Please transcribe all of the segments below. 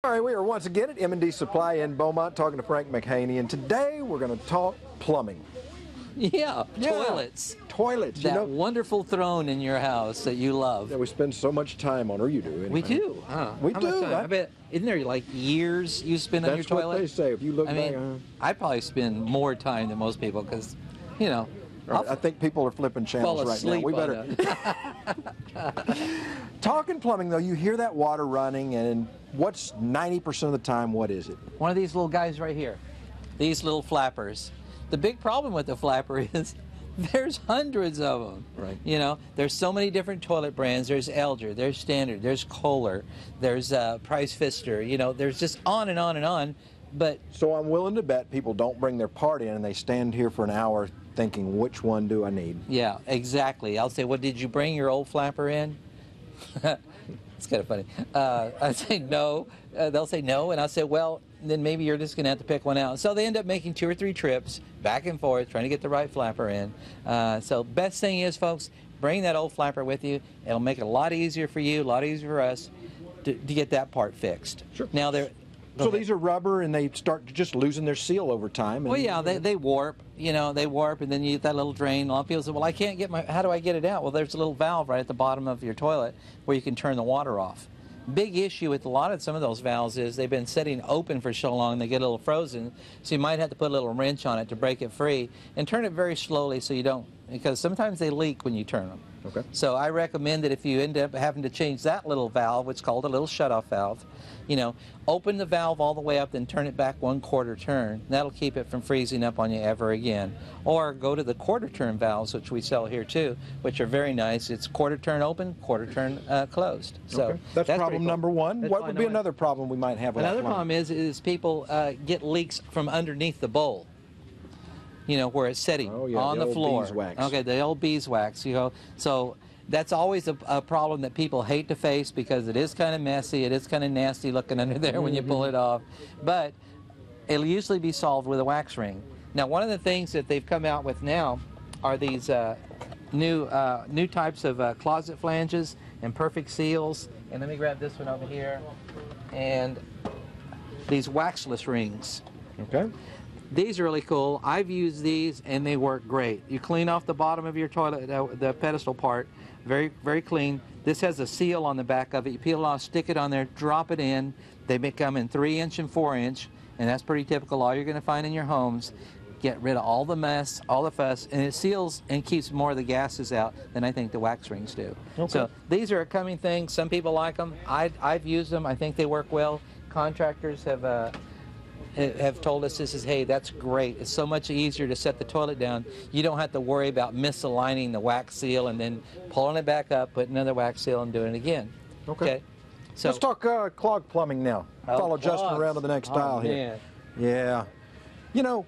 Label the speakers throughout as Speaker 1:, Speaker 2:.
Speaker 1: All right, we are once again at M&D Supply in Beaumont talking to Frank McHaney, and today we're going to talk plumbing.
Speaker 2: Yeah, toilets.
Speaker 1: Toilets.
Speaker 2: That wonderful throne in your house that you love.
Speaker 1: That we spend so much time on, or you do. Anyway.
Speaker 2: We do.
Speaker 1: We do.
Speaker 2: I bet, isn't there like years you spend on your toilet?
Speaker 1: That's what they say. If you look back.
Speaker 2: I probably spend more time than most people because, you know.
Speaker 1: I think people are flipping channels right now. We better. Talking plumbing, though, you hear that water running, and what's 90% of the time, what is it?
Speaker 2: One of these little guys right here. These little flappers. The big problem with the flapper is there's hundreds of them.
Speaker 1: Right.
Speaker 2: You know, there's so many different toilet brands. There's Elger, there's Standard, there's Kohler, there's Price Pfister. You know, there's just on and on and on. But
Speaker 1: so I'm willing to bet people don't bring their part in and they stand here for an hour thinking, which one do I need?
Speaker 2: Yeah, exactly. I'll say, well, did you bring your old flapper in? It's kind of funny. I say no. They'll say no, and I'll say, well, then maybe you're just going to have to pick one out. So they end up making 2 or 3 trips back and forth trying to get the right flapper in. So best thing is, folks, bring that old flapper with you. It'll make it a lot easier for you, a lot easier for us to get that part fixed.
Speaker 1: Sure.
Speaker 2: Now
Speaker 1: So these are rubber, and they start just losing their seal over time.
Speaker 2: Well, yeah, they warp. You know, they warp, and then you get that little drain. A lot of people say, well, I can't get how do I get it out? Well, there's a little valve right at the bottom of your toilet where you can turn the water off. Big issue with some of those valves is they've been sitting open for so long they get a little frozen, so you might have to put a little wrench on it to break it free, and turn it very slowly so you don't, because sometimes they leak when you turn them.
Speaker 1: Okay.
Speaker 2: So I recommend that if you end up having to change that little valve, which is called a little shutoff valve, you know, open the valve all the way up, then turn it back 1/4 turn. That'll keep it from freezing up on you ever again. Or go to the 1/4 turn valves, which we sell here too, which are very nice. It's 1/4 turn open, 1/4 turn closed. So
Speaker 1: okay. That's problem number one. What would be another problem we might have with
Speaker 2: Another problem is people get leaks from underneath the bowl. You know, where it's sitting on the floor.
Speaker 1: Beeswax.
Speaker 2: Okay, the old beeswax. You know, so that's always a problem that people hate to face because it is kind of messy. It is kind of nasty looking under there when you pull it off. But it'll usually be solved with a wax ring. Now, one of the things that they've come out with now are these new types of closet flanges and perfect seals. And let me grab this one over here. And these waxless rings.
Speaker 1: Okay.
Speaker 2: These are really cool. I've used these and they work great. You clean off the bottom of your toilet, the pedestal part, very, very clean. This has a seal on the back of it. You peel it off, stick it on there, drop it in. They come in 3-inch and 4-inch, and that's pretty typical. All you're going to find in your homes. Get rid of all the mess, all the fuss, and it seals and keeps more of the gases out than I think the wax rings do.
Speaker 1: Okay.
Speaker 2: So these are a coming thing. Some people like them. I've used them. I think they work well. Contractors have told us hey, that's great. It's so much easier to set the toilet down. You don't have to worry about misaligning the wax seal and then pulling it back up, putting another wax seal and doing it again.
Speaker 1: Okay.
Speaker 2: So
Speaker 1: let's talk clog plumbing now. Follow Justin around to the next aisle here.
Speaker 2: Man.
Speaker 1: Yeah. You know,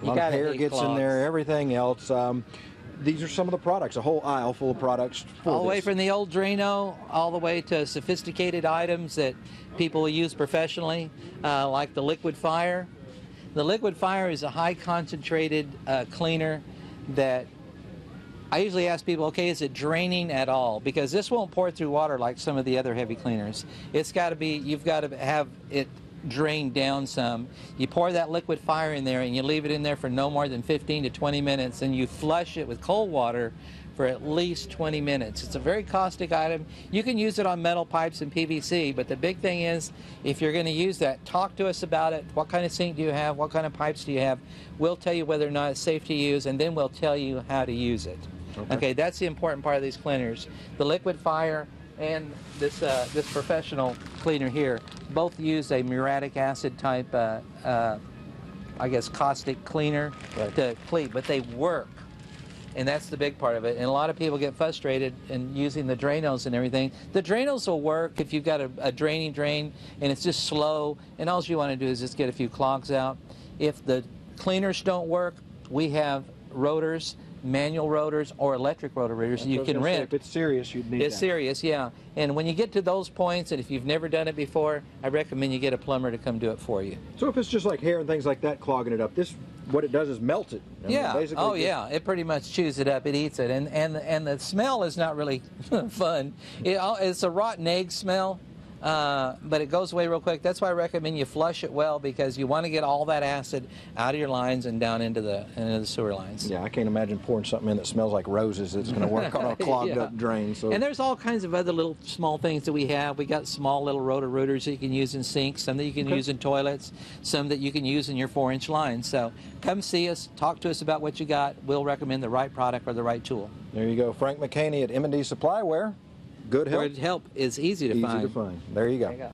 Speaker 1: a lot of hair gets in there, everything else. These are some of the products, a whole aisle full of products.
Speaker 2: All the way from the old Drano, all the way to sophisticated items that people use professionally, like the Liquid Fire. The Liquid Fire is a high concentrated cleaner that I usually ask people, okay, is it draining at all? Because this won't pour through water like some of the other heavy cleaners. It's got to be, you've got to have it drain down some. You pour that Liquid Fire in there and you leave it in there for no more than 15 to 20 minutes, and you flush it with cold water for at least 20 minutes. It's a very caustic item. You can use it on metal pipes and PVC, but the big thing is, if you're going to use that, talk to us about it. What kind of sink do you have? What kind of pipes do you have? We'll tell you whether or not it's safe to use, and then we'll tell you how to use it. Okay, that's the important part of these cleaners. The Liquid Fire and this professional cleaner here both use a muriatic acid type, I guess, caustic cleaner to clean, but they work. And that's the big part of it. And a lot of people get frustrated in using the Dranos and everything. The Dranos will work if you've got a draining drain and it's just slow, and all you want to do is just get a few clogs out. If the cleaners don't work, we have rotors, manual rotors or electric rotors you can rent.
Speaker 1: If it's serious, you'd need
Speaker 2: It's serious, yeah. And when you get to those points, and if you've never done it before, I recommend you get a plumber to come do it for you.
Speaker 1: So if it's just like hair and things like that clogging it up, this, what it does is melt it. I mean, basically
Speaker 2: yeah, it pretty much chews it up, it eats it, and the smell is not really fun. It's a rotten egg smell. but it goes away real quick. That's why I recommend you flush it well, because you want to get all that acid out of your lines and down into the sewer lines.
Speaker 1: Yeah, I can't imagine pouring something in that smells like roses that's going to work on a clogged up drain. So.
Speaker 2: And there's all kinds of other little small things that we have. We got small little rotor-rooters that you can use in sinks, some that you can use in toilets, some that you can use in your 4-inch lines. So come see us, talk to us about what you got. We'll recommend the right product or the right tool.
Speaker 1: There you go. Frank McCaney at M&D Supply. Ware. Good help.
Speaker 2: Good help is easy to find.
Speaker 1: Easy to find. There you go.